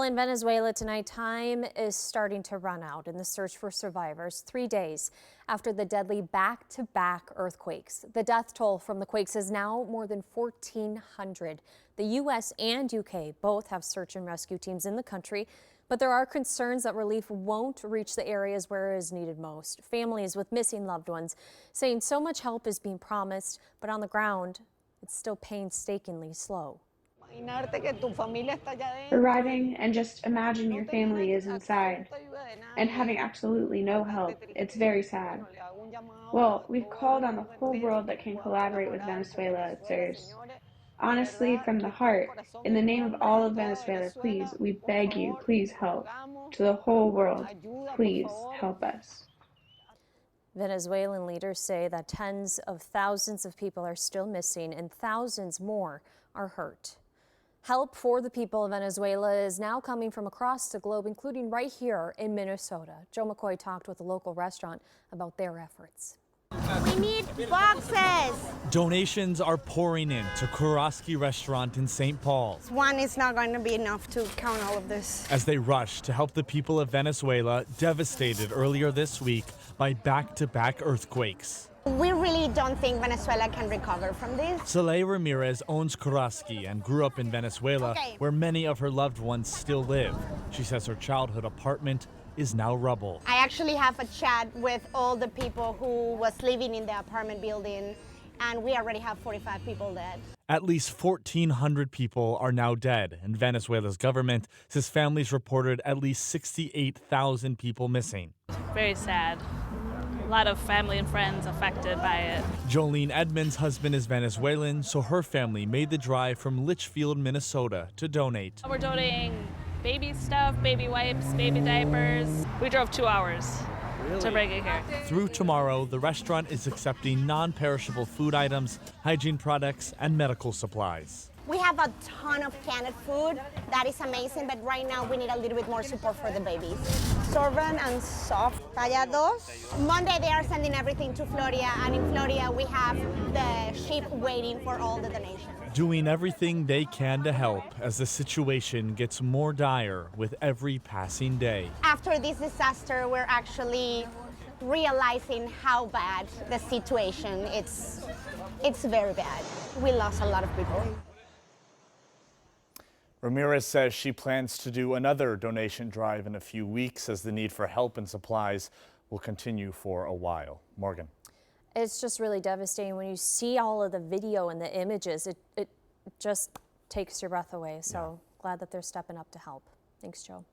in Venezuela tonight, time is starting to run out in the search for survivors 3 days after the deadly back-to-back earthquakes. The death toll from the quakes is now more than 1,400. The U.S. and U.K. both have search and rescue teams in the country, but there are concerns that relief won't reach the areas where it is needed most. Families with missing loved ones saying so much help is being promised, but on the ground, it's still painstakingly slow. Arriving and just imagine your family is inside and having absolutely no help. It's very sad. Well, we've called on the whole world that can collaborate with Venezuela, sirs. Honestly, from the heart, in the name of all of Venezuela, please, we beg you, please help. To the whole world, please help us. Venezuelan leaders say that tens of thousands of people are still missing and thousands more are hurt. Help for the people of Venezuela is now coming from across the globe, including right here in Minnesota. Joe McCoy talked with a local restaurant about their efforts. We need boxes. Donations are pouring in to Kuraski restaurant in St. Paul. One is not going to be enough to count all of this. As they rush to help the people of Venezuela devastated earlier this week by back-to-back earthquakes. We really don't think Venezuela can recover from this. Soleil Ramirez owns Kuraski and grew up in Venezuela, where many of her loved ones still live. She says her childhood apartment is now rubble. I actually have a chat with all the people who was living in the apartment building, and we already have 45 people dead. At least 1,400 people are now dead, and Venezuela's government says families reported at least 68,000 people missing. Very sad. A lot of family and friends affected by it. Jolene Edmonds' husband is Venezuelan, so her family made the drive from Litchfield, Minnesota to donate. We're donating baby stuff, baby wipes, baby diapers. We drove 2 hours to bring it here. Through tomorrow, the restaurant is accepting non-perishable food items, hygiene products, and medical supplies. We have a ton of canned food. That is amazing, but right now we need a little bit more support for the babies. Sorbent and soft. Monday they are sending everything to Florida, and in Florida we have the ship waiting for all the donations. Doing everything they can to help as the situation gets more dire with every passing day. After this disaster, we're actually realizing how bad the situation is. It's very bad. We lost a lot of people. Ramirez says she plans to do another donation drive in a few weeks as the need for help and supplies will continue for a while. Morgan. It's just really devastating when you see all of the video and the images. It just takes your breath away. So glad that they're stepping up to help. Thanks, Joe.